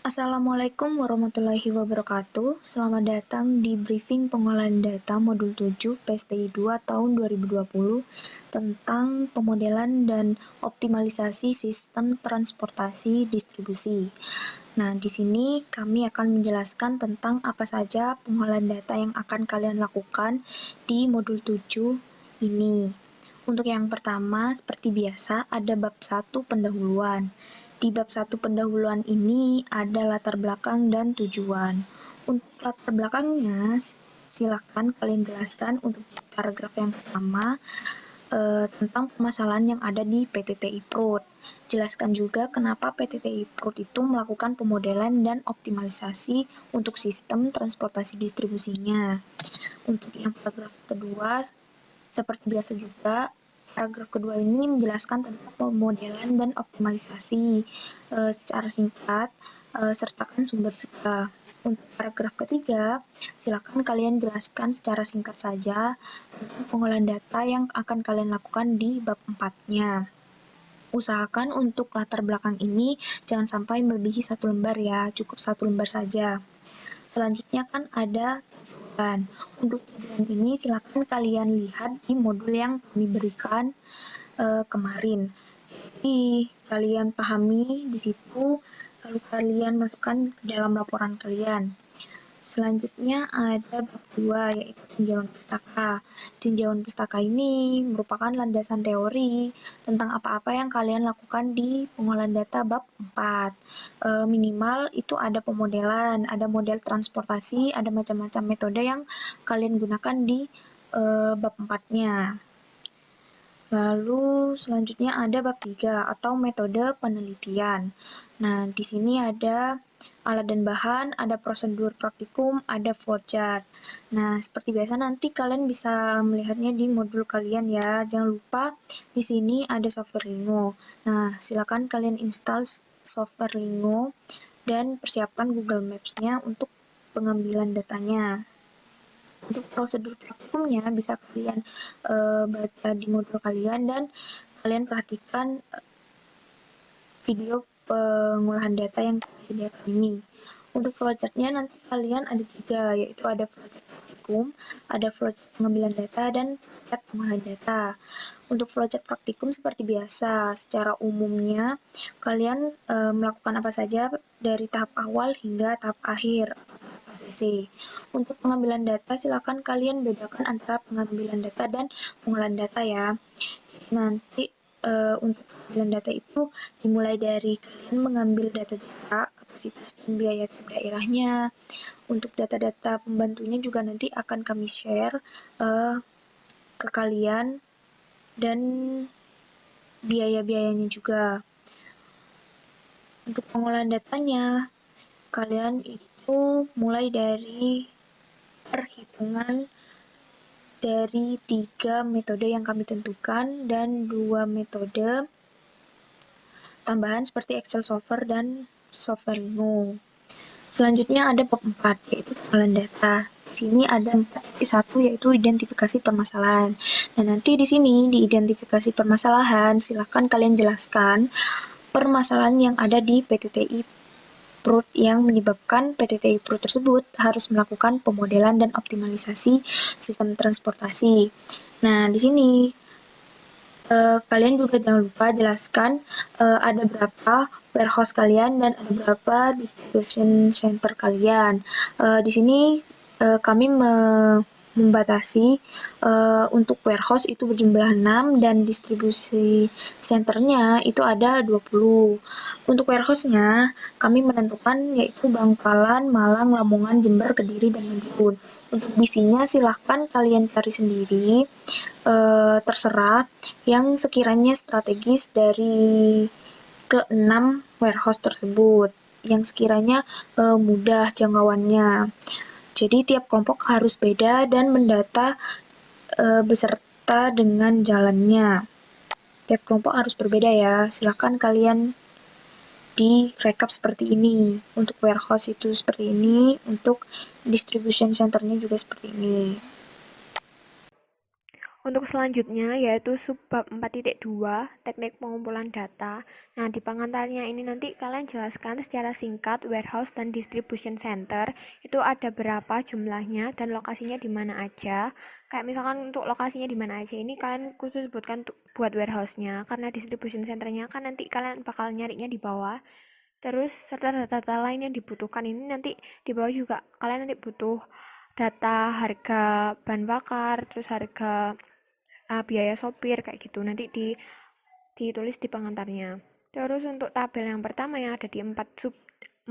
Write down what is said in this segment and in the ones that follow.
Assalamualaikum warahmatullahi wabarakatuh. Selamat datang di briefing pengolahan data modul 7 PSTI 2 tahun 2020 tentang pemodelan dan optimalisasi sistem transportasi distribusi. Nah, di sini kami akan menjelaskan tentang apa saja pengolahan data yang akan kalian lakukan di modul 7 ini. Untuk yang pertama, seperti biasa, ada bab 1 pendahuluan. Di bab 1 pendahuluan ini ada latar belakang dan tujuan. Untuk latar belakangnya, silakan kalian jelaskan untuk paragraf yang pertama tentang permasalahan yang ada di PTTI Prut. Jelaskan juga kenapa PTTI Prut itu melakukan pemodelan dan optimalisasi untuk sistem transportasi distribusinya. Untuk yang paragraf kedua, seperti biasa juga, paragraf kedua ini menjelaskan tentang pemodelan dan optimalisasi secara singkat, sertakan sumber juga. Untuk paragraf ketiga, silakan kalian jelaskan secara singkat saja tentang pengolahan data yang akan kalian lakukan di bab 4-nya. Usahakan untuk latar belakang ini jangan sampai melebihi 1 lembar ya, cukup 1 lembar saja. Selanjutnya kan ada tujuan. Untuk tujuan ini silakan kalian lihat di modul yang kami berikan kemarin. Jadi kalian pahami di situ, lalu kalian masukkan ke dalam laporan kalian. Selanjutnya ada bab 2, yaitu tinjauan pustaka. Tinjauan pustaka ini merupakan landasan teori tentang apa-apa yang kalian lakukan di pengolahan data bab 4. Minimal itu ada pemodelan, ada model transportasi, ada macam-macam metode yang kalian gunakan di bab 4-nya. Lalu selanjutnya ada bab 3 atau metode penelitian. Nah, di sini ada alat dan bahan, ada prosedur praktikum, ada flowchart. Nah, seperti biasa nanti kalian bisa melihatnya di modul kalian ya. Jangan lupa di sini ada software Lingo. Nah, silakan kalian install software Lingo dan persiapkan Google Maps-nya untuk pengambilan datanya. Untuk prosedur praktikumnya bisa kalian baca di modul kalian dan kalian perhatikan video pengolahan data yang disediakan ini. Untuk flowchart-nya nanti kalian ada 3, yaitu ada flowchart praktikum, ada flowchart pengambilan data, dan flowchart pengolahan data. Untuk flowchart praktikum seperti biasa, secara umumnya kalian melakukan apa saja dari tahap awal hingga tahap akhir. Untuk pengambilan data, silakan kalian bedakan antara pengambilan data dan pengolahan data ya. Nanti untuk pengambilan data itu dimulai dari kalian mengambil data-data, kapasitas dan biaya tiap daerahnya. Untuk data-data pembantunya juga nanti akan kami share ke kalian dan biaya-biayanya juga. Untuk pengolahan datanya, kalian itu mulai dari perhitungan dari 3 metode yang kami tentukan dan 2 metode tambahan seperti Excel Solver dan software Lingo. Selanjutnya ada bab 4, yaitu pengolahan data. Di sini ada 4.1, yaitu identifikasi permasalahan. Nah, nanti di sini di identifikasi permasalahan, silakan kalian jelaskan permasalahan yang ada di PTTI Prut yang menyebabkan PTTI Prut tersebut harus melakukan pemodelan dan optimalisasi sistem transportasi. Nah, di sini kalian juga jangan lupa jelaskan ada berapa warehouse kalian dan ada berapa distribution center kalian. Di sini kami membatasi untuk warehouse itu berjumlah 6 dan distribusi centernya itu ada 20. Untuk warehouse-nya kami menentukan yaitu Bangkalan, Malang, Lamongan, Jember, Kediri, dan Madiun. Untuk bisinya silahkan kalian cari sendiri, terserah yang sekiranya strategis dari ke-6 warehouse tersebut, yang sekiranya mudah jangkauannya. Jadi tiap kelompok harus beda dan mendata beserta dengan jalannya. Tiap kelompok harus berbeda ya. Silakan kalian di rekap seperti ini. Untuk warehouse itu seperti ini, untuk distribution center-nya juga seperti ini. Untuk selanjutnya yaitu subbab 4.2 teknik pengumpulan data. Nah, di pengantarnya ini nanti kalian jelaskan secara singkat warehouse dan distribution center itu ada berapa jumlahnya dan lokasinya di mana aja. Kayak misalkan untuk lokasinya di mana aja ini kalian khusus sebutkan buat warehouse-nya, karena distribution centernya kan nanti kalian bakal nyarinya di bawah. Terus serta data-data lain yang dibutuhkan ini nanti di bawah juga kalian nanti butuh data harga bahan bakar, terus harga biaya sopir kayak gitu nanti ditulis di pengantarnya. Terus untuk tabel yang pertama yang ada di 4.2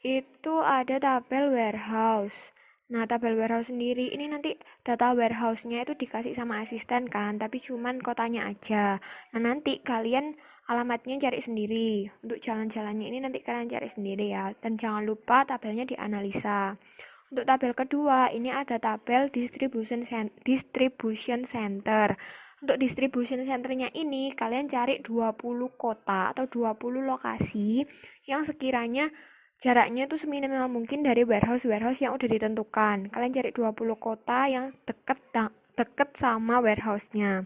itu ada tabel warehouse. Nah, tabel warehouse sendiri ini nanti data warehouse-nya itu dikasih sama asisten kan, tapi cuman kotanya aja. Nah, nanti kalian alamatnya cari sendiri. Untuk jalan-jalannya ini nanti kalian cari sendiri ya. Dan jangan lupa tabelnya dianalisa. Untuk tabel kedua, ini ada tabel distribution center. Untuk distribution centernya ini, kalian cari 20 kota atau 20 lokasi yang sekiranya jaraknya itu seminimal mungkin dari warehouse yang udah ditentukan. Kalian cari 20 kota yang deket sama warehouse-nya.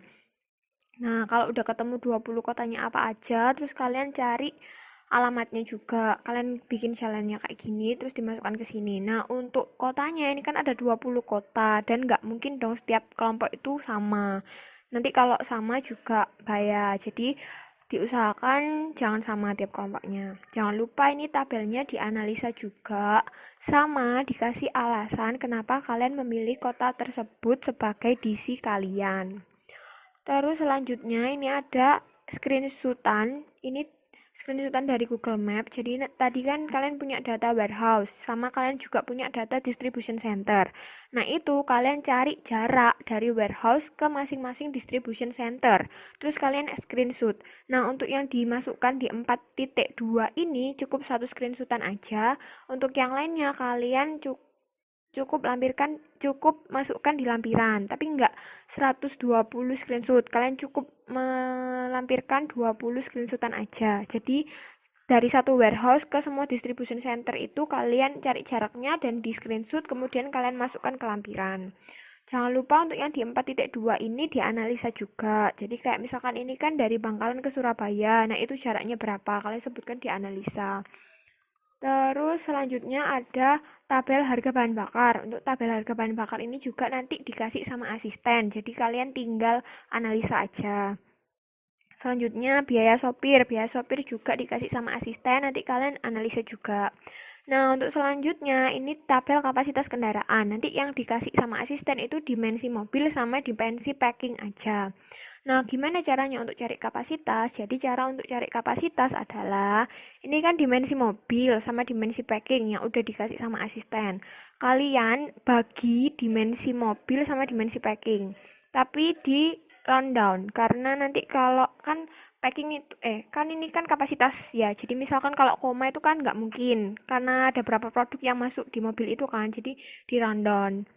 Nah, kalau udah ketemu 20 kotanya apa aja, terus kalian cari alamatnya juga. Kalian bikin jalannya kayak gini, terus dimasukkan ke sini. Nah, untuk kotanya ini kan ada 20 kota, dan nggak mungkin dong setiap kelompok itu sama. Nanti kalau sama juga bahaya. Jadi, diusahakan jangan sama tiap kelompoknya. Jangan lupa ini tabelnya dianalisa juga, sama dikasih alasan kenapa kalian memilih kota tersebut sebagai DC kalian. Terus selanjutnya ini ada screenshotan. Ini screenshotan dari Google Map. Jadi tadi kan kalian punya data warehouse, sama kalian juga punya data distribution center. Nah, itu kalian cari jarak dari warehouse ke masing-masing distribution center. Terus kalian screenshot. Nah, untuk yang dimasukkan di 4.2 ini cukup satu screenshotan aja. Untuk yang lainnya kalian cukup masukkan di lampiran, tapi enggak 120 screenshot. Kalian cukup melampirkan 20 screenshotan aja. Jadi dari satu warehouse ke semua distribution center itu kalian cari jaraknya dan di screenshot, kemudian kalian masukkan ke lampiran. Jangan lupa untuk yang di 4.2 ini dianalisa juga. Jadi kayak misalkan ini kan dari Bangkalan ke Surabaya, nah itu jaraknya berapa, kalian sebutkan di analisa. Terus selanjutnya ada tabel harga bahan bakar. Untuk tabel harga bahan bakar ini juga nanti dikasih sama asisten. Jadi kalian tinggal analisa aja. Selanjutnya biaya sopir. Biaya sopir juga dikasih sama asisten. Nanti kalian analisa juga. Nah, untuk selanjutnya ini tabel kapasitas kendaraan. Nanti yang dikasih sama asisten itu dimensi mobil sama dimensi packing aja. Nah, gimana caranya untuk cari kapasitas? Jadi cara untuk cari kapasitas adalah ini kan dimensi mobil sama dimensi packing yang udah dikasih sama asisten. Kalian bagi dimensi mobil sama dimensi packing. Tapi di rundown karena nanti kalau kan packing itu kan ini kan kapasitas ya. Jadi misalkan kalau koma itu kan nggak mungkin karena ada berapa produk yang masuk di mobil itu kan. Jadi di rundown.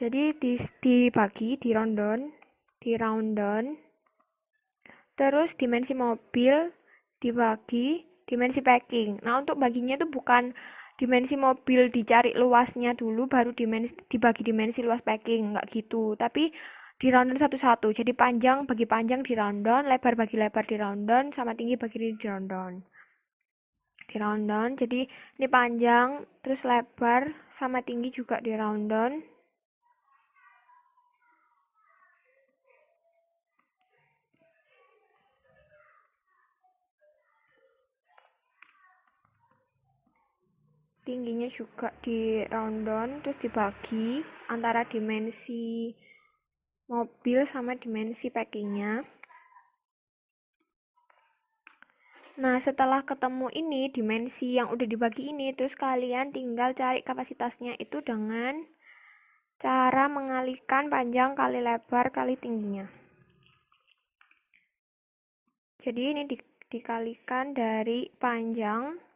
Jadi dibagi di rundown. Terus dimensi mobil dibagi dimensi packing. Nah, untuk baginya itu bukan dimensi mobil dicari luasnya dulu baru dibagi dimensi luas packing, nggak gitu. Tapi di rundown satu-satu. Jadi panjang bagi panjang di rundown, lebar bagi lebar di rundown, sama tinggi bagi tinggi di rundown. Di rundown, jadi ini panjang, terus lebar, sama tinggi juga di rundown. Tingginya juga di rundown, terus dibagi antara dimensi mobil sama dimensi packingnya. Nah, setelah ketemu ini dimensi yang udah dibagi ini, terus kalian tinggal cari kapasitasnya itu dengan cara mengalihkan panjang kali lebar kali tingginya. Jadi ini dikalikan dari panjang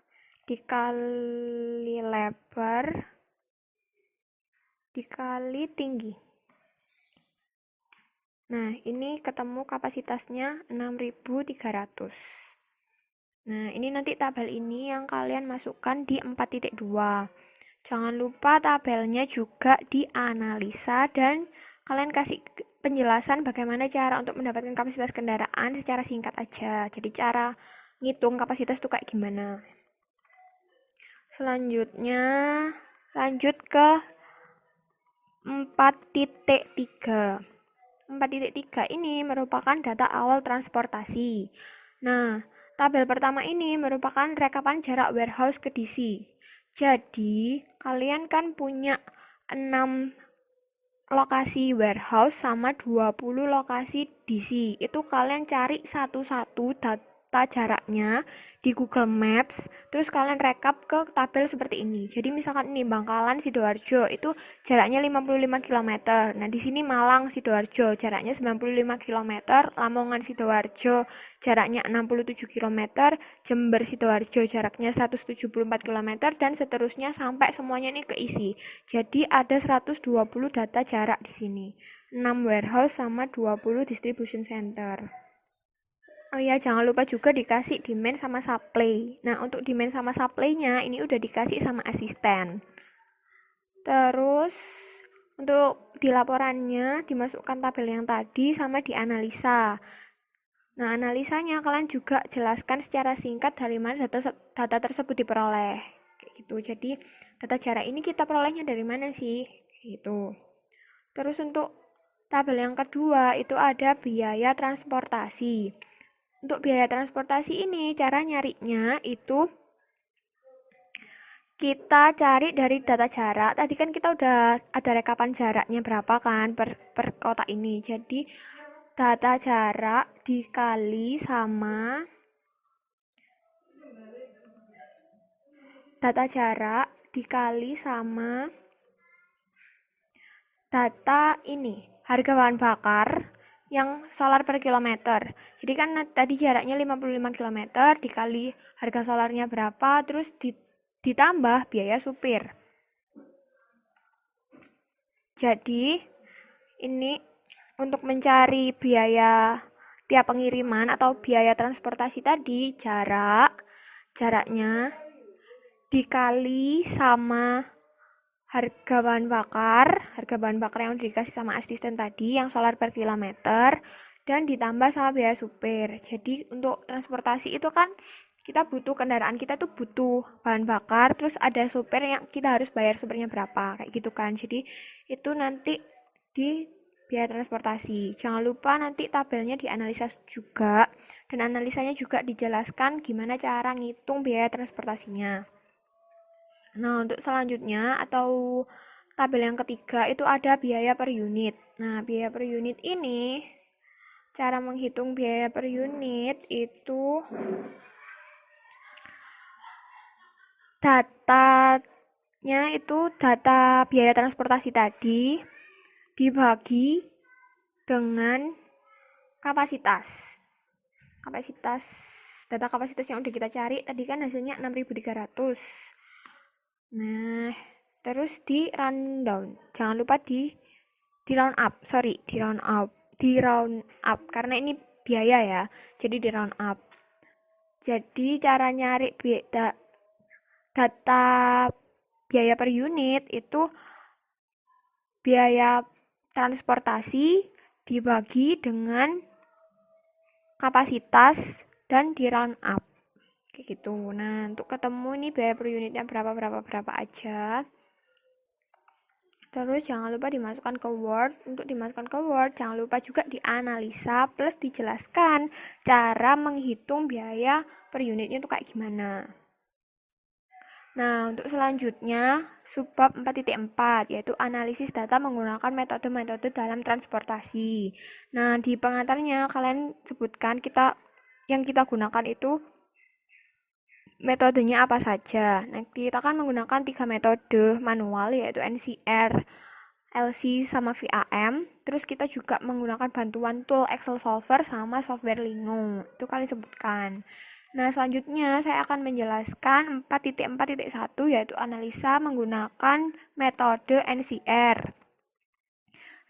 dikali lebar dikali tinggi. Nah, ini ketemu kapasitasnya 6.300. Nah, ini nanti tabel ini yang kalian masukkan di 4.2. Jangan lupa tabelnya juga dianalisa dan kalian kasih penjelasan bagaimana cara untuk mendapatkan kapasitas kendaraan secara singkat aja. Jadi cara ngitung kapasitas itu kayak gimana. Selanjutnya lanjut ke 4.3. 4.3 ini merupakan data awal transportasi. Nah, tabel pertama ini merupakan rekapan jarak warehouse ke DC. Jadi, kalian kan punya 6 lokasi warehouse sama 20 lokasi DC. Itu kalian cari satu-satu data jaraknya di Google Maps, terus kalian rekap ke tabel seperti ini. Jadi misalkan ini Bangkalan Sidoarjo itu jaraknya 55 km. Nah, di sini Malang Sidoarjo jaraknya 95 km, Lamongan Sidoarjo jaraknya 67 km, Jember Sidoarjo jaraknya 174 km dan seterusnya sampai semuanya ini keisi. Jadi ada 120 data jarak di sini. 6 warehouse sama 20 distribution center. Oh iya, jangan lupa juga dikasih demand sama supply. Nah, untuk demand sama supply-nya ini udah dikasih sama asisten. Terus untuk di laporannya dimasukkan tabel yang tadi sama dianalisa. Nah, analisanya kalian juga jelaskan secara singkat dari mana data tersebut diperoleh. Kayak gitu. Jadi, data jarak ini kita perolehnya dari mana sih? Gitu. Terus untuk tabel yang kedua itu ada biaya transportasi. Untuk biaya transportasi ini cara nyarinya itu kita cari dari data jarak. Tadi kan kita udah ada rekapan jaraknya berapa kan per kota ini. Jadi data jarak dikali sama data ini harga bahan bakar yang solar per kilometer. Jadi kan tadi jaraknya 55 km dikali harga solarnya berapa, terus ditambah biaya supir. Jadi ini untuk mencari biaya tiap pengiriman atau biaya transportasi tadi, jaraknya dikali sama harga bahan bakar yang udah dikasih sama asisten tadi yang solar per kilometer dan ditambah sama biaya supir. Jadi untuk transportasi itu kan kita butuh kendaraan, kita tuh butuh bahan bakar, terus ada supir yang kita harus bayar supirnya berapa kayak gitu kan. Jadi itu nanti di biaya transportasi. Jangan lupa nanti tabelnya dianalisa juga dan analisanya juga dijelaskan gimana cara ngitung biaya transportasinya. Nah, untuk selanjutnya atau tabel yang ketiga itu ada biaya per unit. Nah, biaya per unit ini, cara menghitung biaya per unit itu datanya itu data biaya transportasi tadi dibagi dengan kapasitas. Data kapasitas yang udah kita cari tadi kan hasilnya 6.300. Nah, terus di rundown. Jangan lupa di round up. Di round up karena ini biaya ya. Jadi di round up. Jadi cara nyari data biaya per unit itu biaya transportasi dibagi dengan kapasitas dan di round up. Kayak gitu. Nah, untuk ketemu nih biaya per unitnya berapa aja. Terus jangan lupa dimasukkan ke Word. Untuk dimasukkan ke Word, jangan lupa juga dianalisa plus dijelaskan cara menghitung biaya per unitnya itu kayak gimana. Nah, untuk selanjutnya, subbab 4.4, yaitu analisis data menggunakan metode-metode dalam transportasi. Nah, di pengantarnya kalian sebutkan yang kita gunakan itu metodenya apa saja. Nah, kita akan menggunakan 3 metode manual, yaitu NCR, LC, sama VAM. Terus kita juga menggunakan bantuan tool Excel Solver sama software Lingo. Itu kalian sebutkan. Nah, selanjutnya saya akan menjelaskan 4.4.1 yaitu analisa menggunakan metode NCR.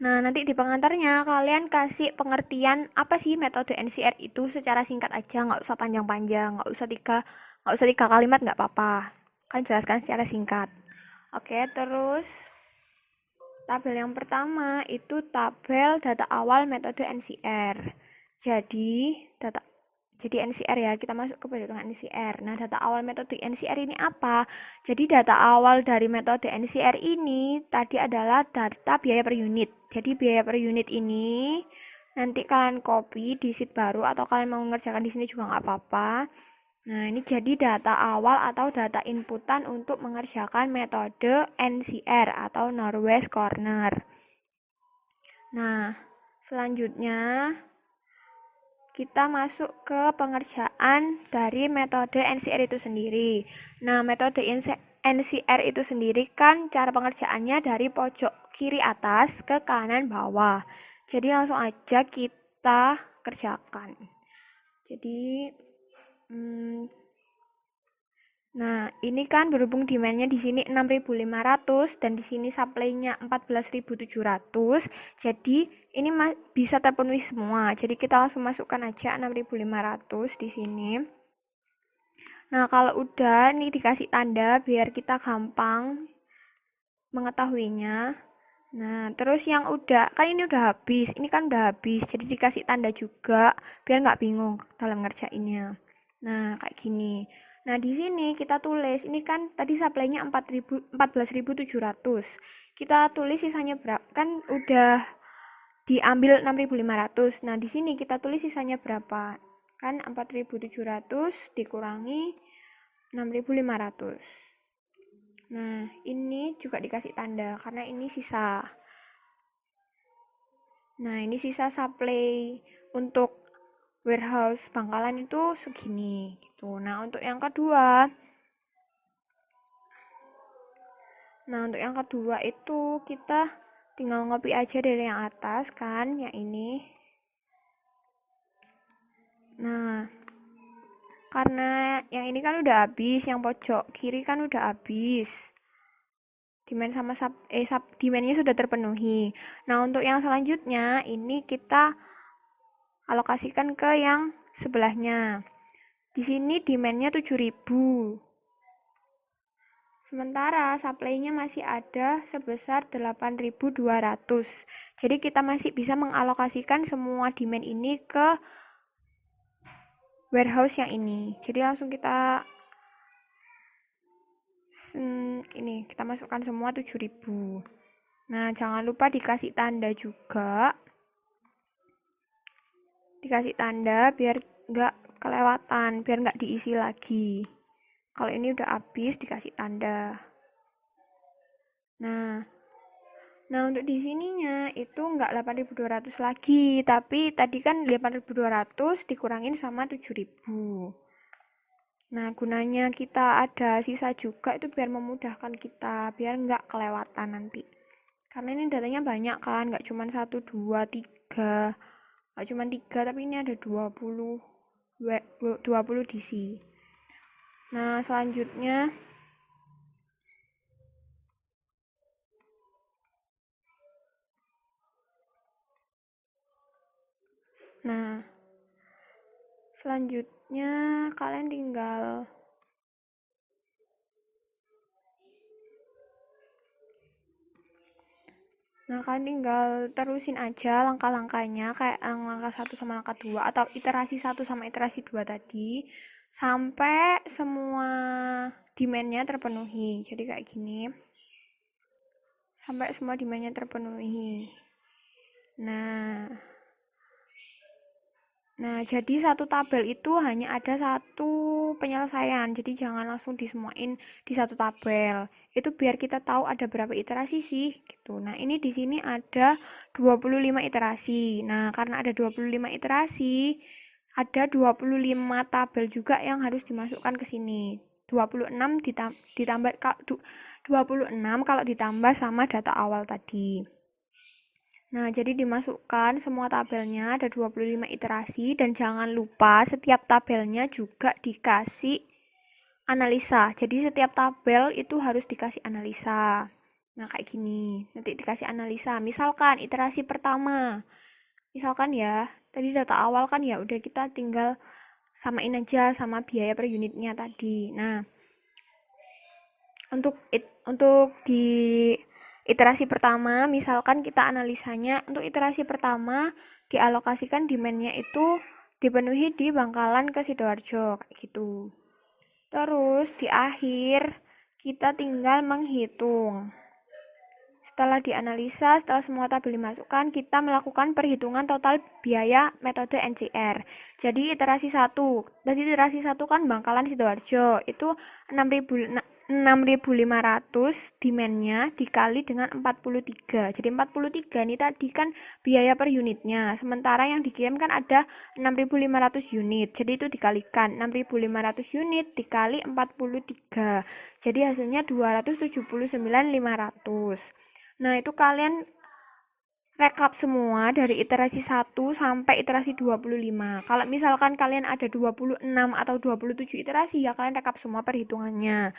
Nah, nanti di pengantarnya kalian kasih pengertian apa sih metode NCR itu secara singkat aja, nggak usah panjang-panjang, nggak usah tiga kalimat nggak apa-apa. Kalian jelaskan secara singkat. Oke, terus tabel yang pertama itu tabel data awal metode NCR. Jadi NCR ya, kita masuk ke perhitungan NCR. Nah, data awal metode NCR ini apa? Jadi data awal dari metode NCR ini tadi adalah data biaya per unit. Jadi biaya per unit ini nanti kalian copy di sheet baru atau kalian mau mengerjakan di sini juga nggak apa-apa. Nah, ini jadi data awal atau data inputan untuk mengerjakan metode NCR atau Northwest Corner. Nah, selanjutnya kita masuk ke pengerjaan dari metode NCR itu sendiri. Nah, metode NCR itu sendiri kan cara pengerjaannya dari pojok kiri atas ke kanan bawah. Jadi langsung aja kita kerjakan. Jadi, nah, ini kan berhubung demand-nya di sini 6.500 dan di sini supply-nya 14.700. Jadi, ini bisa terpenuhi semua. Jadi, kita langsung masukkan aja 6.500 di sini. Nah, kalau udah ini dikasih tanda biar kita gampang mengetahuinya. Nah, terus yang udah, kan ini udah habis. Ini kan udah habis. Jadi, dikasih tanda juga biar nggak bingung dalam ngerjainnya. Nah, kayak gini. Nah, di sini kita tulis, ini kan tadi supply-nya 14.700. Kita tulis sisanya berapa? Kan udah diambil 6.500. Nah, di sini kita tulis sisanya berapa? Kan 4.700 dikurangi 6.500. Nah, ini juga dikasih tanda karena ini sisa. Nah, ini sisa supply untuk warehouse Bangkalan itu segini gitu. Nah, untuk yang kedua itu kita tinggal ngopi aja dari yang atas kan, yang ini. Nah, karena yang ini kan udah habis, yang pojok kiri kan udah habis. Demand sama demand-nya sudah terpenuhi. Nah, untuk yang selanjutnya ini kita alokasikan ke yang sebelahnya. Di sini demand-nya 7.000. Sementara supply-nya masih ada sebesar 8.200. Jadi kita masih bisa mengalokasikan semua demand ini ke warehouse yang ini. Jadi langsung kita kita masukkan semua 7.000. Nah, jangan lupa dikasih tanda juga. Dikasih tanda biar nggak kelewatan, biar nggak diisi lagi. Kalau ini udah habis dikasih tanda. Nah, untuk di sininya itu nggak 8.200 lagi, tapi tadi kan 8.200 dikurangin sama 7.000. Nah, gunanya kita ada sisa juga itu biar memudahkan kita, biar nggak kelewatan nanti. Karena ini datanya banyak kan, nggak cuma 1, 2, 3. Nggak cuma 3, tapi ini ada 20 DC. Nah, selanjutnya kalian tinggal terusin aja langkah-langkahnya kayak langkah 1 sama langkah 2 atau iterasi 1 sama iterasi 2 tadi sampai semua demand-nya terpenuhi. Jadi kayak gini. Sampai semua demand-nya terpenuhi. Nah, jadi satu tabel itu hanya ada satu penyelesaian. Jadi jangan langsung disemuain di satu tabel. Itu biar kita tahu ada berapa iterasi sih gitu. Nah, ini di sini ada 25 iterasi. Nah, karena ada 25 iterasi, ada 25 tabel juga yang harus dimasukkan ke sini. 26 ditambah 26 kalau ditambah sama data awal tadi. Nah, jadi dimasukkan semua tabelnya, ada 25 iterasi, dan jangan lupa setiap tabelnya juga dikasih analisa. Jadi setiap tabel itu harus dikasih analisa. Nah, kayak gini. Nanti dikasih analisa. Misalkan iterasi pertama. Misalkan ya, tadi data awal kan ya udah kita tinggal samain aja sama biaya per unitnya tadi. Nah, untuk di iterasi pertama, misalkan kita analisanya, untuk iterasi pertama dialokasikan demand-nya itu dipenuhi di Bangkalan ke Sidoarjo, kayak gitu. Terus di akhir kita tinggal menghitung. Setelah dianalisa, setelah semua tabel dimasukkan, kita melakukan perhitungan total biaya metode NCR. Jadi iterasi 1, iterasi 1 kan Bangkalan Sidoarjo, itu 6.500 demand-nya dikali dengan 43. Jadi 43 ini tadi kan biaya per unitnya. Sementara yang dikirim kan ada 6.500 unit. Jadi itu dikalikan 6.500 unit dikali 43. Jadi hasilnya 279.500. Nah, itu kalian rekap semua dari iterasi 1 sampai iterasi 25. Kalau misalkan kalian ada 26 atau 27 iterasi, ya kalian rekap semua perhitungannya.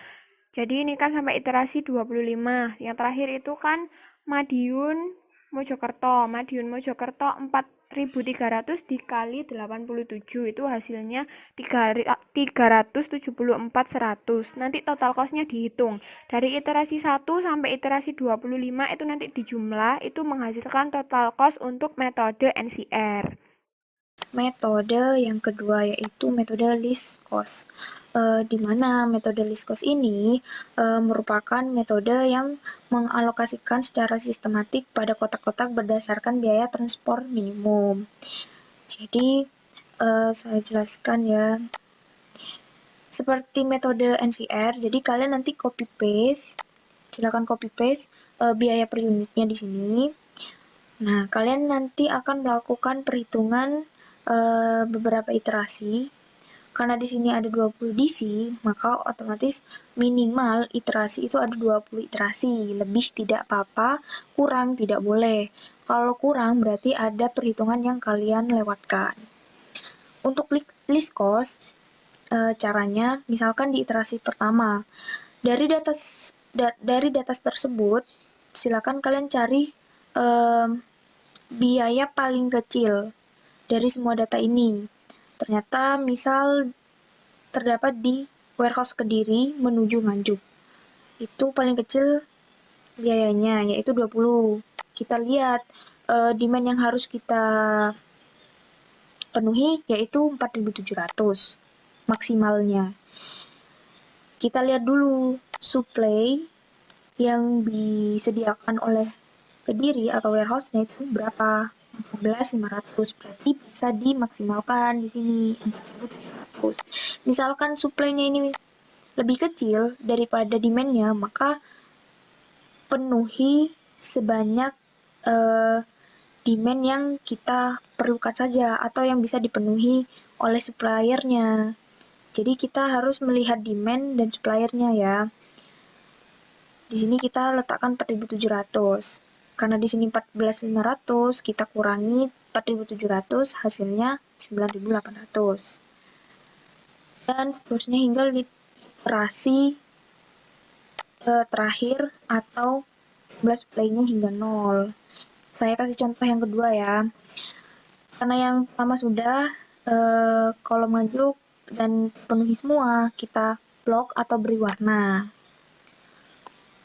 Jadi ini kan sampai iterasi 25. Yang terakhir itu kan Madiun Mojokerto. Madiun Mojokerto 4.300 dikali 87. Itu hasilnya 374.100. Nanti total cost-nya dihitung. Dari iterasi 1 sampai iterasi 25 itu nanti dijumlah, itu menghasilkan total cost untuk metode NCR. Metode yang kedua yaitu metode least cost, di mana metode least cost ini merupakan metode yang mengalokasikan secara sistematik pada kotak-kotak berdasarkan biaya transport minimum. Jadi, saya jelaskan ya. Seperti metode NCR, jadi kalian nanti copy paste, silakan copy paste biaya per unitnya di sini. Nah, kalian nanti akan melakukan perhitungan beberapa iterasi. Karena di sini ada 20 DC, maka otomatis minimal iterasi itu ada 20 iterasi. Lebih tidak apa-apa, kurang tidak boleh. Kalau kurang berarti ada perhitungan yang kalian lewatkan. Untuk list cost, caranya misalkan di iterasi pertama. Dari data tersebut, silakan kalian cari biaya paling kecil dari semua data ini. Ternyata misal terdapat di warehouse Kediri menuju Nganjuk. Itu paling kecil biayanya, yaitu 20. Kita lihat demand yang harus kita penuhi yaitu 4.700 maksimalnya. Kita lihat dulu supply yang disediakan oleh Kediri atau warehouse-nya itu berapa? 14.500, berarti bisa dimaksimalkan di sini 4.700. Misalkan supply-nya ini lebih kecil daripada demand-nya, maka penuhi sebanyak demand yang kita perlukan saja atau yang bisa dipenuhi oleh suppliernya. Jadi kita harus melihat demand dan suppliernya ya. Di sini kita letakkan 4.700. Karena di sini 14.500, kita kurangi 4.700, hasilnya 9.800. Dan seterusnya hingga iterasi terakhir atau jumlah supply-nya hingga 0. Saya kasih contoh yang kedua ya. Karena yang pertama sudah kolom Nganjuk dan penuhi semua, kita blok atau beri warna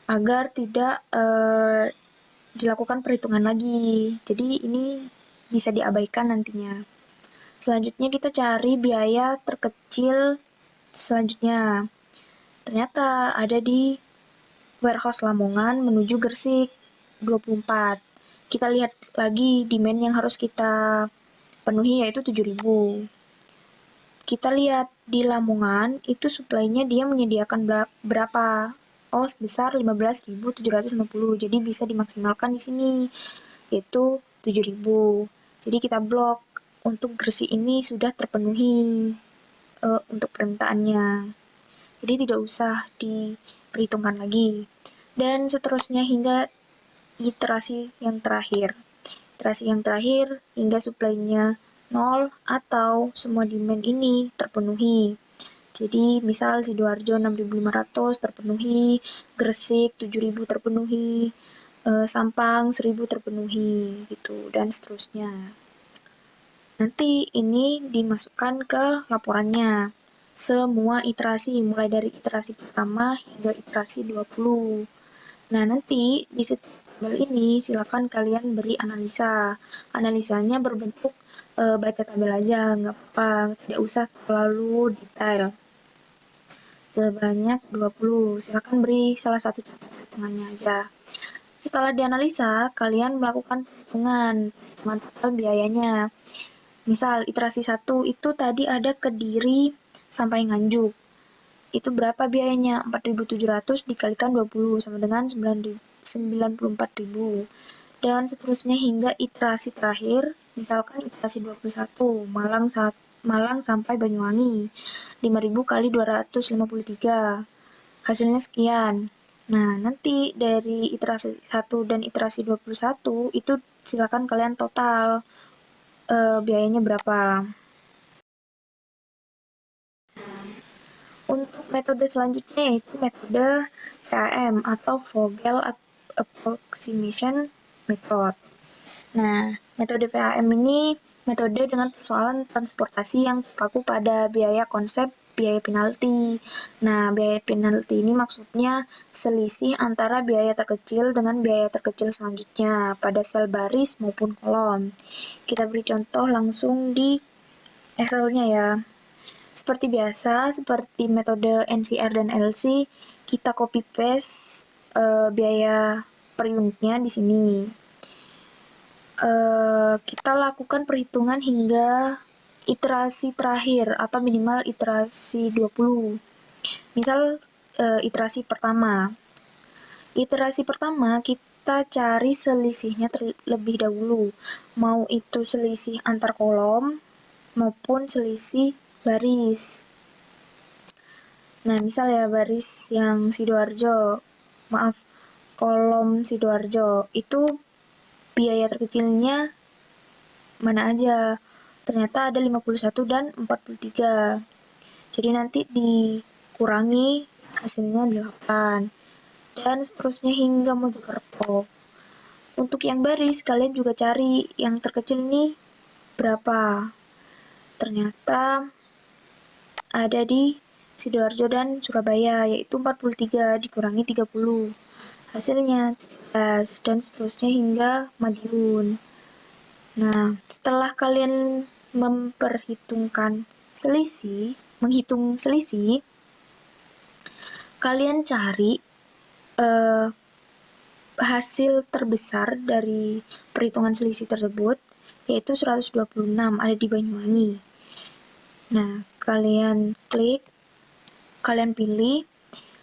agar tidak dilakukan perhitungan lagi. Jadi ini bisa diabaikan nantinya. Selanjutnya kita cari biaya terkecil selanjutnya. Ternyata ada di warehouse Lamongan menuju Gresik 24. Kita lihat lagi demand yang harus kita penuhi yaitu 7.000. Kita lihat di Lamongan itu supply-nya dia menyediakan berapa? Oh, sebesar 15.750. Jadi bisa dimaksimalkan di sini yaitu 7.000. Jadi kita blok untuk Gresik ini sudah terpenuhi untuk permintaannya. Jadi tidak usah diperhitungkan lagi. Dan seterusnya hingga iterasi yang terakhir. Iterasi yang terakhir hingga supply-nya 0 atau semua demand ini terpenuhi. Jadi misal Sidoarjo 6.500 terpenuhi, Gresik 7.000 terpenuhi, Sampang 1.000 terpenuhi gitu dan seterusnya. Nanti ini dimasukkan ke laporannya. Semua iterasi mulai dari iterasi pertama hingga iterasi 20. Nah, nanti di setiap tabel ini silakan kalian beri analisa. Analisanya berbentuk baca tabel aja, nggak apa-apa, tidak usah terlalu detail. Sebanyak 20, silakan beri salah satu contoh perhitungannya aja. Setelah dianalisa, kalian melakukan perhitungan total biayanya. Misal, iterasi 1 itu tadi ada Kediri sampai Nganjuk. Itu berapa biayanya? 4.700 dikalikan 20 sama dengan 94.000. Dan seterusnya hingga iterasi terakhir, misalkan iterasi 21, Malang sampai Banyuwangi. 5.000 kali 253. Hasilnya sekian. Nah, nanti dari iterasi 1 dan iterasi 21 itu silakan kalian total biayanya berapa. Untuk metode selanjutnya yaitu metode VAM atau Vogel Approximation Method. Nah, metode VAM ini metode dengan persoalan transportasi yang terpaku pada biaya konsep biaya penalti. Nah, biaya penalti ini maksudnya selisih antara biaya terkecil dengan biaya terkecil selanjutnya pada sel baris maupun kolom. Kita beri contoh langsung di Excel-nya ya. Seperti biasa, seperti metode NCR dan LC, kita copy paste biaya per unitnya di sini. Kita lakukan perhitungan hingga iterasi terakhir atau minimal iterasi 20. Misal iterasi pertama. Iterasi pertama kita cari selisihnya terlebih dahulu. Mau itu selisih antar kolom maupun selisih baris. Nah, misal ya baris yang kolom Sidoarjo itu biaya terkecilnya mana aja? Ternyata ada 51 dan 43. Jadi nanti dikurangi hasilnya 8. Dan seterusnya hingga Mojokerto. Untuk yang baris, kalian juga cari yang terkecil ini berapa. Ternyata ada di Sidoarjo dan Surabaya, yaitu 43 dikurangi 30. Hasilnya 13 dan seterusnya hingga Madiun. Nah, setelah kalian menghitung selisih, kalian cari hasil terbesar dari perhitungan selisih tersebut, yaitu 126 ada di Banyuwangi. Nah, kalian klik, kalian pilih,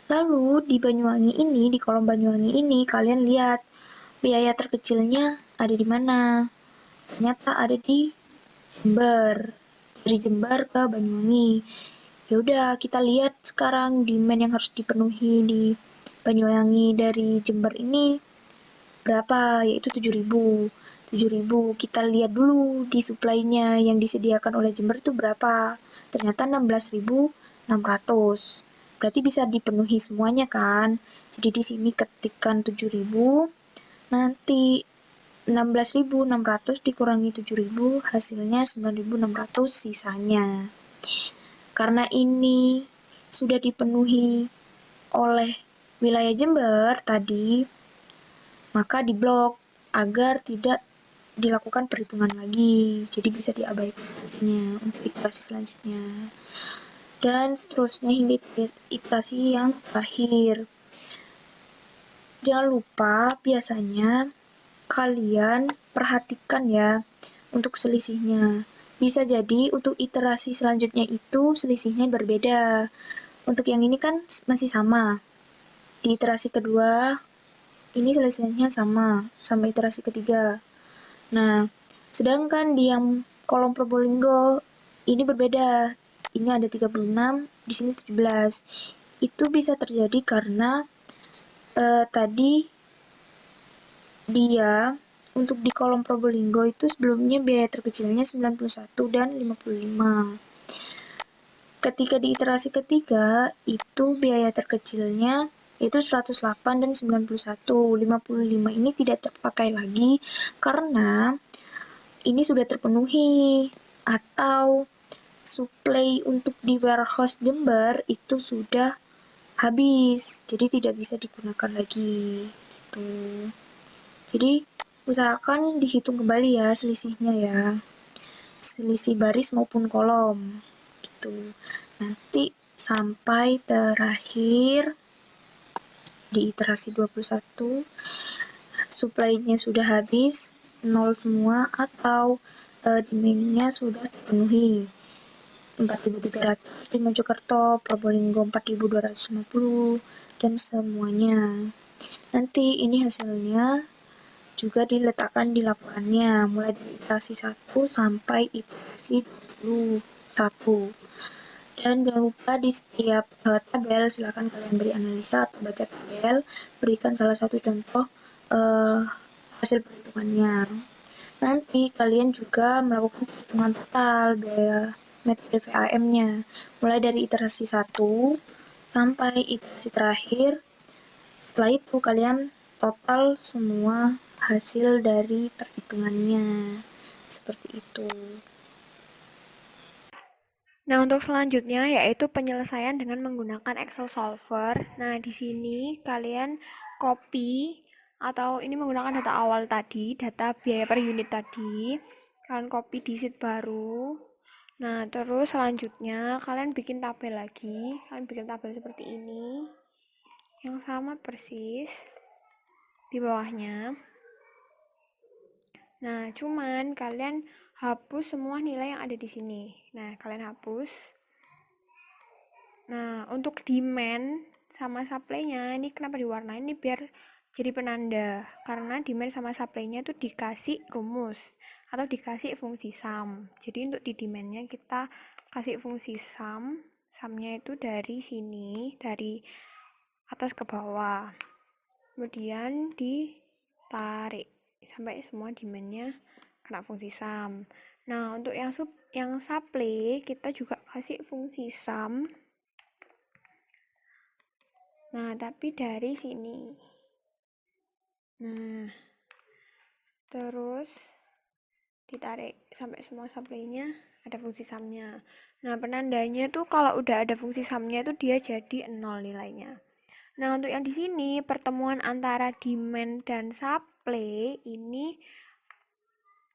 lalu di Banyuwangi ini, di kolom Banyuwangi ini, kalian lihat biaya terkecilnya ada di mana. Ternyata ada di Jember. Dari Jember ke Banyuwangi. Ya udah, kita lihat sekarang demand yang harus dipenuhi di Banyuwangi dari Jember ini berapa, yaitu 7.000. 7.000. Kita lihat dulu di supply-nya yang disediakan oleh Jember itu berapa. Ternyata 16.600. Berarti bisa dipenuhi semuanya kan? Jadi di sini ketikkan 7.000, nanti 16.600 dikurangi 7.000, hasilnya 9.600 sisanya. Karena ini sudah dipenuhi oleh wilayah Jember tadi, maka diblok agar tidak dilakukan perhitungan lagi. Jadi bisa diabaikan untuk iterasi selanjutnya. Dan seterusnya hingga iterasi yang terakhir. Jangan lupa biasanya kalian perhatikan ya untuk selisihnya. Bisa jadi untuk iterasi selanjutnya itu selisihnya berbeda. Untuk yang ini kan masih sama. Di iterasi kedua, ini selisihnya sama iterasi ketiga. Nah, sedangkan di yang kolom Probolinggo, ini berbeda. Ini ada 36, di sini 17. Itu bisa terjadi karena tadi dia untuk di kolom Probolinggo itu sebelumnya biaya terkecilnya 91 dan 55. Ketika di iterasi ketiga, itu biaya terkecilnya itu 108 dan 91. 55 ini tidak terpakai lagi karena ini sudah terpenuhi atau supply untuk di warehouse Jember itu sudah habis, jadi tidak bisa digunakan lagi gitu. Jadi usahakan dihitung kembali ya selisihnya ya, selisih baris maupun kolom gitu. Nanti sampai terakhir di iterasi 21 supply-nya sudah habis, nol semua, atau demand-nya sudah terpenuhi. 4.300 di Mojokerto, Probolinggo 4.250, dan semuanya. Nanti ini hasilnya juga diletakkan di laporannya, mulai dari iterasi 1 sampai iterasi 21. Dan jangan lupa di setiap tabel, silakan kalian beri analisa atau baca tabel, berikan salah satu contoh hasil perhitungannya. Nanti kalian juga melakukan perhitungan total biaya metode VAM-nya, mulai dari iterasi 1 sampai iterasi terakhir. Setelah itu kalian total semua hasil dari perhitungannya. Seperti itu. Nah, untuk selanjutnya yaitu penyelesaian dengan menggunakan Excel Solver. Nah, di sini kalian copy atau ini menggunakan data awal tadi, data biaya per unit tadi. Kalian copy di sheet baru. Nah, terus selanjutnya kalian bikin tabel lagi. Kalian bikin tabel seperti ini. Yang sama persis di bawahnya. Nah, cuman kalian hapus semua nilai yang ada di sini. Nah, kalian hapus. Nah, untuk demand sama supply-nya ini kenapa diwarnain ini biar jadi penanda. Karena demand sama supply-nya itu dikasih rumus atau dikasih fungsi sum. Jadi untuk di demand-nya kita kasih fungsi sum. Sum-nya itu dari sini, dari atas ke bawah. Kemudian ditarik sampai semua demand-nya kena fungsi sum. Nah, untuk yang supply kita juga kasih fungsi sum. Nah, tapi dari sini. Nah, terus ditarik sampai semua supply-nya ada fungsi sum-nya. Nah, penandanya tuh kalau udah ada fungsi sum-nya itu dia jadi 0 nilainya. Nah, untuk yang di sini pertemuan antara demand dan supply ini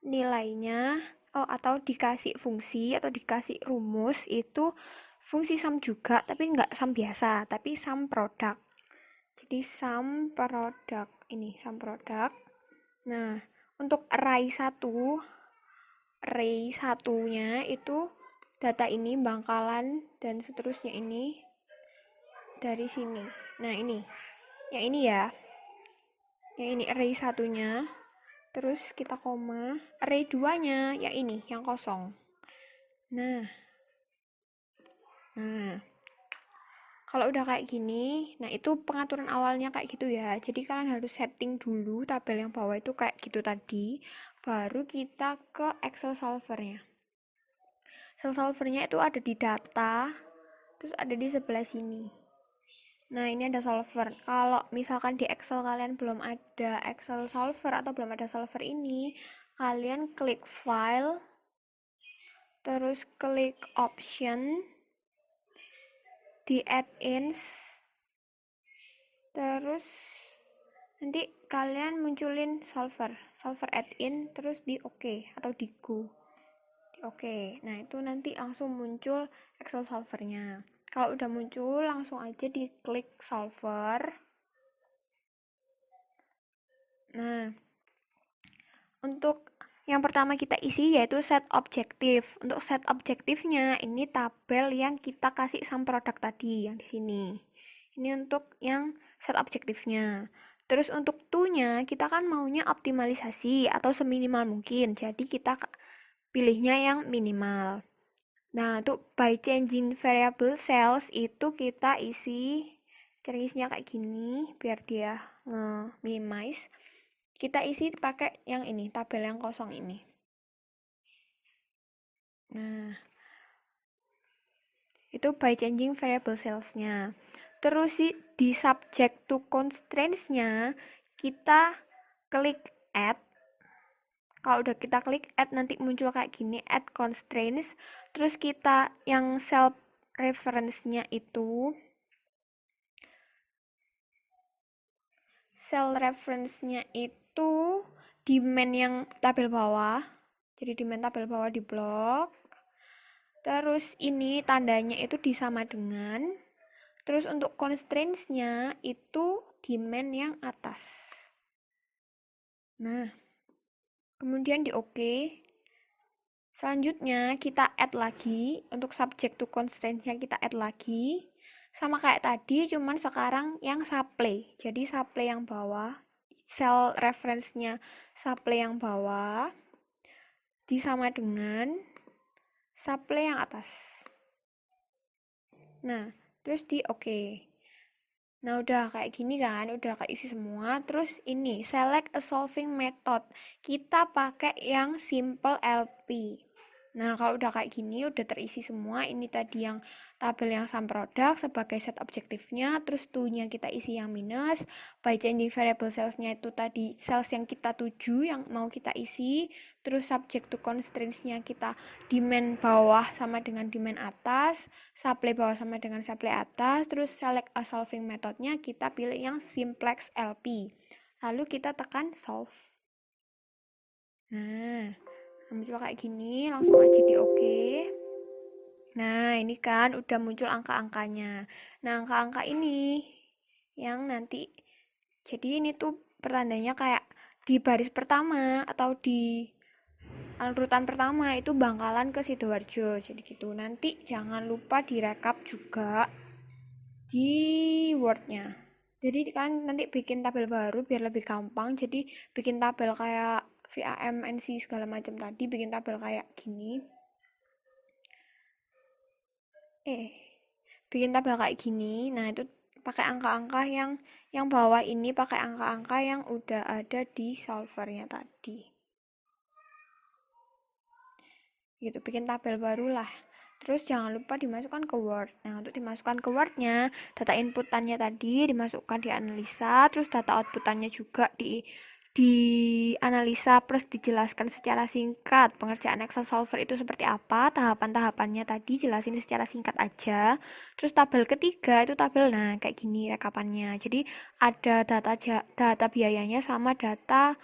nilainya atau dikasih fungsi atau dikasih rumus itu fungsi sum juga, tapi nggak sum biasa, tapi sum produk. Jadi sum produk ini sum produk. Nah, untuk array satunya itu data ini bangkalan dan seterusnya ini dari sini. Nah, ini. Yang ini ya. Yang ini array satunya. Terus kita koma. Array 2-nya yang ini, yang kosong. Nah. Kalau udah kayak gini, nah itu pengaturan awalnya kayak gitu ya. Jadi kalian harus setting dulu tabel yang bawah itu kayak gitu tadi. Baru kita ke Excel Solver-nya. Excel Solver-nya itu ada di data, terus ada di sebelah sini. Nah, ini ada solver. Kalau misalkan di Excel kalian belum ada Excel Solver atau belum ada solver ini, kalian klik File, terus klik Option, di Add-ins, terus nanti kalian munculin solver add-in, terus di OK atau di Go. Di OK. Nah, itu nanti langsung muncul Excel Solver-nya. Kalau udah muncul, langsung aja diklik solver. Nah, untuk yang pertama kita isi yaitu set objektif. Untuk set objektifnya ini tabel yang kita kasih sum produk tadi yang di sini. Ini untuk yang set objektifnya. Terus untuk to-nya kita kan maunya optimalisasi atau seminimal mungkin. Jadi kita pilihnya yang minimal. Nah, untuk by changing variable cells itu kita isi cerisnya kayak gini biar dia nge-minimize. Kita isi pakai yang ini, tabel yang kosong ini. Nah, itu by changing variable cells-nya. Terus di subject to constraints-nya kita klik add. Kalau udah kita klik add nanti muncul kayak gini, add constraints. Terus kita yang self reference-nya itu Cell reference-nya itu demand yang tabel bawah. Jadi demand tabel bawah di blok. Terus ini tandanya itu disama dengan. Terus untuk constraints-nya itu demand yang atas. Nah, kemudian di OK. Selanjutnya kita add lagi. Untuk subject to constraint-nya kita add lagi. Sama kayak tadi, cuman sekarang yang supply. Jadi supply yang bawah, cell reference-nya supply yang bawah disama dengan supply yang atas. Nah, terus di OK. Nah, udah kayak gini kan, udah keisi semua. Terus ini, select a solving method. Kita pakai yang simple LP. Nah, kalau udah kayak gini, udah terisi semua. Ini tadi yang tabel yang sum product sebagai set objektifnya. Terus to-nya kita isi yang minus. By changing variable cells-nya itu tadi cells yang kita tuju, yang mau kita isi. Terus subject to constraints-nya kita demand bawah sama dengan demand atas. Supply bawah sama dengan supply atas. Terus select a solving method-nya kita pilih yang simplex LP. Lalu kita tekan solve. Nah, muncul kayak gini, langsung aja di OK. Nah, ini kan udah muncul angka-angkanya. Nah, angka-angka ini yang nanti, jadi ini tuh pertandanya kayak di baris pertama atau di urutan pertama itu Bangkalan ke Sidoarjo. Jadi gitu. Nanti jangan lupa direkap juga di Word-nya. Jadi kan nanti bikin tabel baru biar lebih gampang. Jadi bikin tabel kayak VAM, NC segala macam tadi, bikin tabel kayak gini. Bikin tabel kayak gini. Nah, itu pakai angka-angka yang bawah ini pakai angka-angka yang udah ada di solvernya tadi. Gitu, bikin tabel baru lah. Terus jangan lupa dimasukkan ke Word. Nah, untuk dimasukkan ke Word-nya, data inputannya tadi dimasukkan di analisa, terus data outputannya juga dianalisa plus dijelaskan secara singkat. Pengerjaan Excel Solver itu seperti apa, tahapan-tahapannya tadi jelasin secara singkat aja. Terus tabel ketiga itu tabel, nah kayak gini rekapannya. Jadi ada data biayanya sama data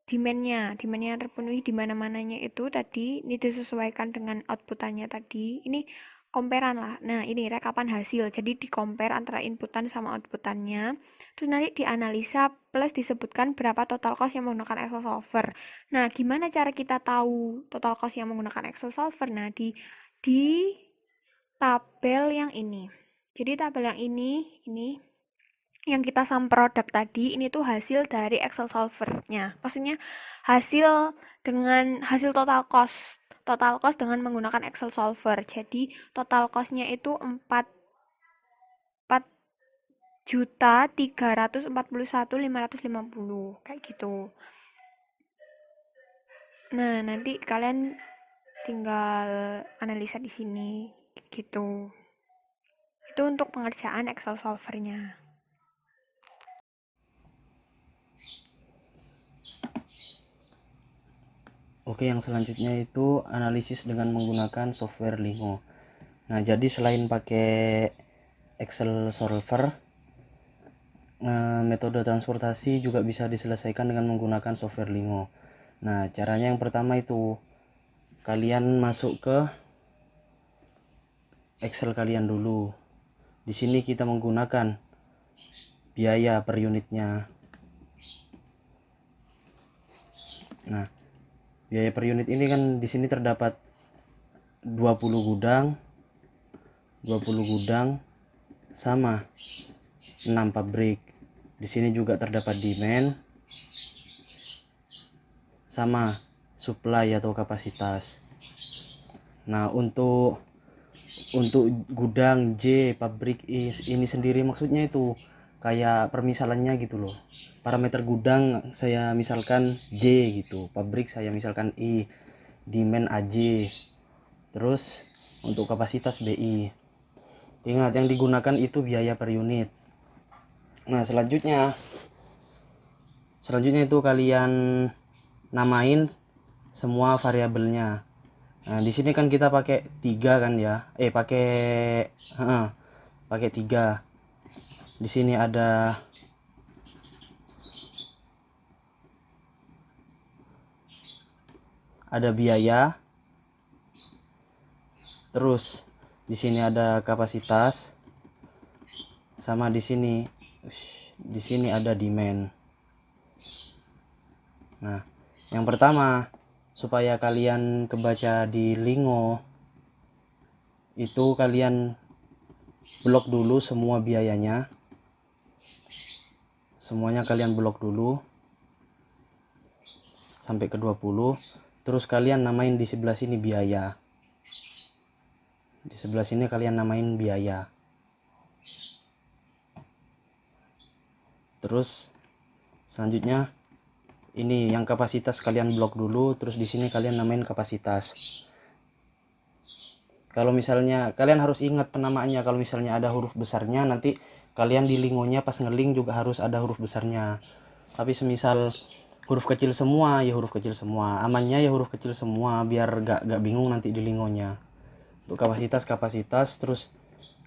demand-nya yang terpenuhi di mana-mananya itu tadi, ini disesuaikan dengan outputannya tadi. Ini comparean lah. Nah, ini rekapan hasil. Jadi di compare antara inputan sama outputannya. Terus nanti dianalisa plus disebutkan berapa total cost yang menggunakan Excel Solver. Nah, gimana cara kita tahu total cost yang menggunakan Excel Solver? Nah, di tabel yang ini. Jadi tabel yang ini yang kita sum product tadi, ini tuh hasil dari Excel Solver-nya. Maksudnya hasil total cost. Total cost dengan menggunakan Excel Solver. Jadi total cost-nya itu 4.341.550 kayak gitu. Nah, nanti kalian tinggal analisa di sini gitu. Itu untuk pengerjaan Excel Solver-nya. Oke, yang selanjutnya itu analisis dengan menggunakan software Lingo. Nah, jadi selain pakai Excel Solver, metode transportasi juga bisa diselesaikan dengan menggunakan software Lingo. Nah, caranya yang pertama itu kalian masuk ke Excel kalian dulu. Di sini kita menggunakan biaya per unitnya. Nah, biaya per unit ini kan di sini terdapat 20 gudang sama 6 pabrik. Di sini juga terdapat demand sama supply atau kapasitas. Nah, untuk gudang J, pabrik is ini sendiri maksudnya itu kayak permisalannya gitu loh. Parameter gudang saya misalkan J gitu, pabrik saya misalkan I, demand AJ. Terus untuk kapasitas BI. Ingat yang digunakan itu biaya per unit. Nah, selanjutnya itu kalian namain semua variabelnya. Nah, di sini kan kita pakai 3 kan ya. Pakai 3. Di sini ada biaya. Terus di sini ada kapasitas, sama di sini ada demand. Nah, yang pertama, supaya kalian kebaca di Lingo itu kalian blok dulu semua biayanya. Semuanya kalian blok dulu sampai ke 20. Terus kalian namain di sebelah sini biaya. Di sebelah sini kalian namain biaya. Terus selanjutnya ini yang kapasitas kalian blok dulu, terus di sini kalian namain kapasitas. Kalau misalnya kalian harus ingat penamaannya, kalau misalnya ada huruf besarnya nanti kalian di lingonya pas ngeling juga harus ada huruf besarnya. Tapi semisal huruf kecil semua ya huruf kecil semua, amannya ya huruf kecil semua biar gak bingung nanti di lingonya. Untuk kapasitas terus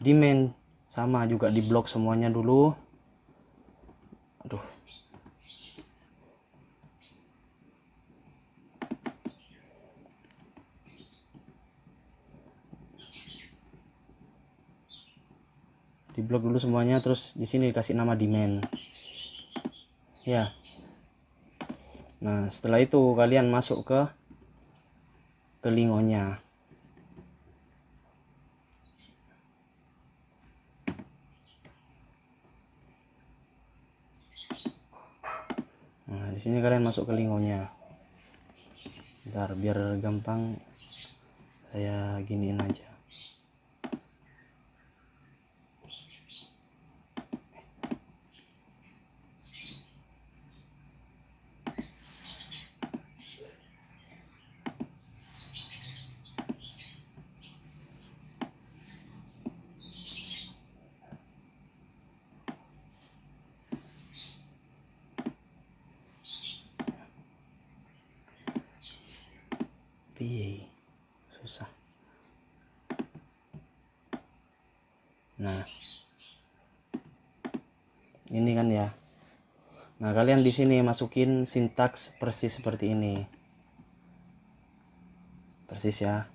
demand sama juga di blok semuanya dulu. Aduh, di blok dulu semuanya. Terus di sini dikasih nama demand ya. Nah, setelah itu kalian masuk ke lingonya. Nah, di sini kalian masuk ke lingonya. Bentar, biar gampang saya giniin aja. Susah. Nah, ini kan ya. Nah, kalian di sini masukin sintaks persis seperti ini. Persis ya.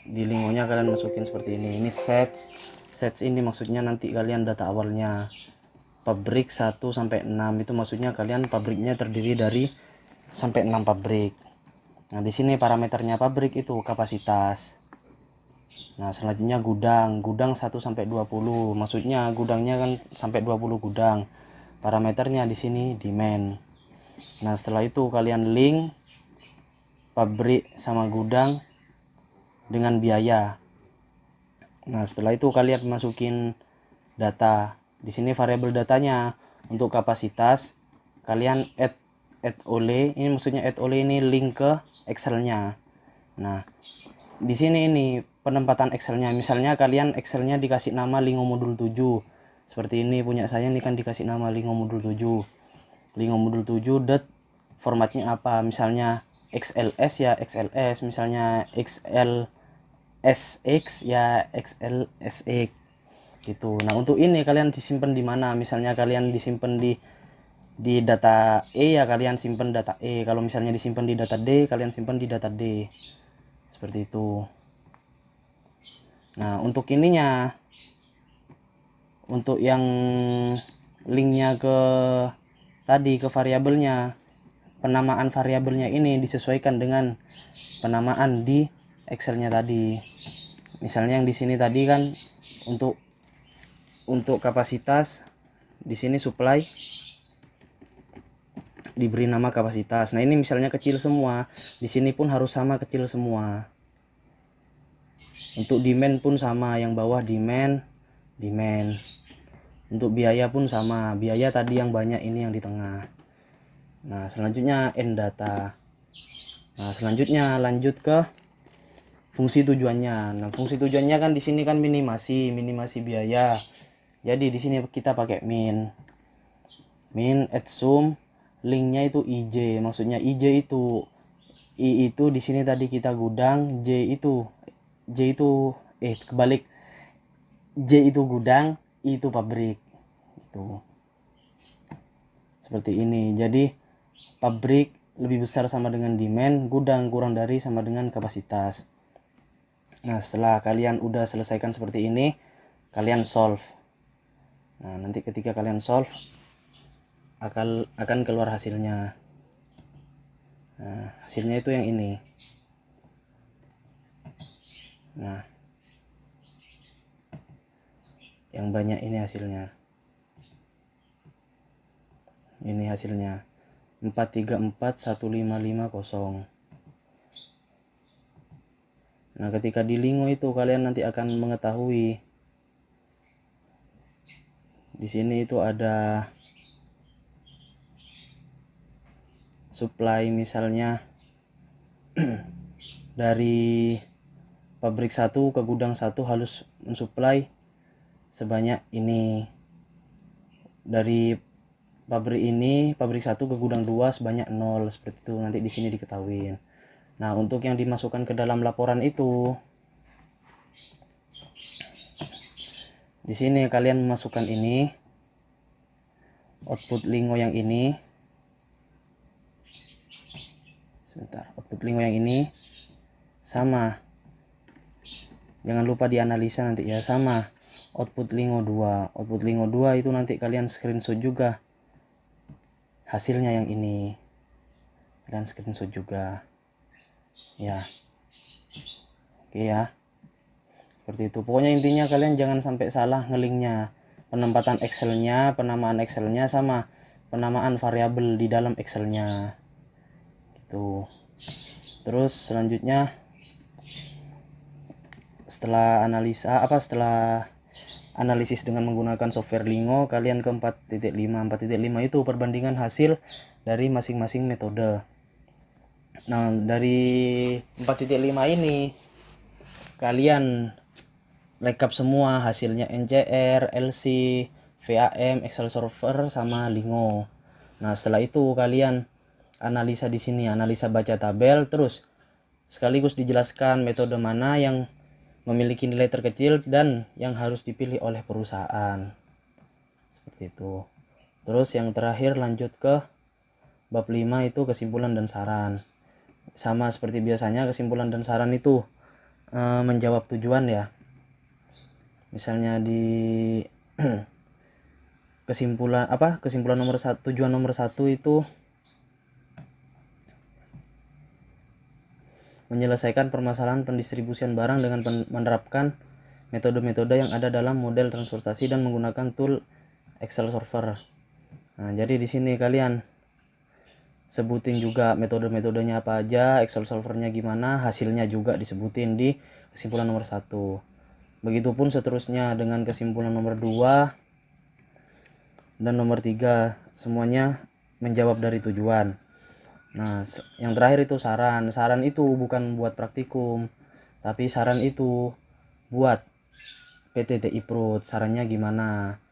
Di lingonya kalian masukin seperti ini. Ini sets ini maksudnya nanti kalian data awalnya. Pabrik 1 sampai 6 itu maksudnya kalian pabriknya terdiri dari sampai 6 pabrik. Nah, di sini parameternya pabrik itu kapasitas. Nah, selanjutnya gudang 1 sampai 20. Maksudnya gudangnya kan sampai 20 gudang. Parameternya di sini demand. Nah, setelah itu kalian link pabrik sama gudang dengan biaya. Nah, setelah itu kalian masukin data. Di sini variabel datanya untuk kapasitas kalian add oleh, ini maksudnya add oleh ini link ke Excelnya. Nah, di sini ini penempatan Excelnya. Misalnya kalian Excelnya dikasih nama Lingo modul 7. Seperti ini punya saya nih kan dikasih nama Lingo modul 7. Lingo modul 7 formatnya apa? Misalnya XLS ya XLS, misalnya XLSX ya XLSX gitu. Nah, untuk ini kalian disimpan di mana? Misalnya kalian disimpan di data E ya kalian simpan data E. Kalau misalnya disimpan di data D, kalian simpan di data D. Seperti itu. Nah, untuk ininya, untuk yang linknya ke tadi ke variabelnya, penamaan variabelnya ini disesuaikan dengan penamaan di Excelnya tadi. Misalnya yang di sini tadi kan untuk kapasitas di sini supply diberi nama kapasitas. Nah, ini misalnya kecil semua, di sini pun harus sama kecil semua. Untuk demand pun sama, yang bawah demand. Untuk biaya pun sama, biaya tadi yang banyak, ini yang di tengah. Nah, selanjutnya end data. Nah, selanjutnya lanjut ke fungsi tujuannya. Nah, fungsi tujuannya kan di sini kan minimasi biaya. Jadi di sini kita pakai min add sum, linknya itu ij. Maksudnya ij itu i itu di sini tadi kita gudang, j itu kebalik, j itu gudang, I itu pabrik. Itu. Seperti ini. Jadi pabrik lebih besar sama dengan demand, gudang kurang dari sama dengan kapasitas. Nah, setelah kalian udah selesaikan seperti ini, kalian solve. Nah, nanti ketika kalian solve akan keluar hasilnya. Nah, hasilnya itu yang ini. Nah, yang banyak ini hasilnya. Ini hasilnya 4341550. Nah, ketika di Lingo itu kalian nanti akan mengetahui di sini itu ada supply, misalnya dari pabrik 1 ke gudang 1 harus mensuplai sebanyak ini. Dari pabrik 1 ke gudang 2 sebanyak 0, seperti itu nanti di sini diketahui. Nah, untuk yang dimasukkan ke dalam laporan itu, di sini kalian memasukkan ini, output Lingo yang ini. Sebentar, output Lingo yang ini sama, jangan lupa dianalisa nanti ya, sama output Lingo 2. Output Lingo 2 itu nanti kalian screenshot juga hasilnya yang ini, kalian screenshot juga ya. Oke ya, seperti itu. Pokoknya intinya kalian jangan sampai salah ngelinknya, penempatan Excelnya, penamaan Excelnya sama penamaan variabel di dalam Excelnya gitu. Terus selanjutnya setelah analisis dengan menggunakan software Lingo, kalian ke 4.5. 4.5 itu perbandingan hasil dari masing-masing metode. Nah, dari 4.5 ini kalian rekap semua hasilnya, NCR, LC, VAM, Excel server sama Lingo. Nah, setelah itu kalian analisa di sini, analisa baca tabel, terus sekaligus dijelaskan metode mana yang memiliki nilai terkecil dan yang harus dipilih oleh perusahaan. Seperti itu. Terus yang terakhir lanjut ke bab 5 itu kesimpulan dan saran. Sama seperti biasanya, kesimpulan dan saran itu menjawab tujuan ya. Misalnya di kesimpulan nomor 1, tujuan nomor 1 itu menyelesaikan permasalahan pendistribusian barang dengan menerapkan metode-metode yang ada dalam model transportasi dan menggunakan tool Excel server. Nah, jadi di sini kalian sebutin juga metode-metodenya apa aja, Excel servernya gimana, hasilnya juga disebutin di kesimpulan nomor 1. Begitupun seterusnya dengan kesimpulan nomor 2 dan nomor 3, semuanya menjawab dari tujuan. Nah, yang terakhir itu saran. Saran itu bukan buat praktikum, tapi saran itu buat PT TI Prod. Sarannya gimana?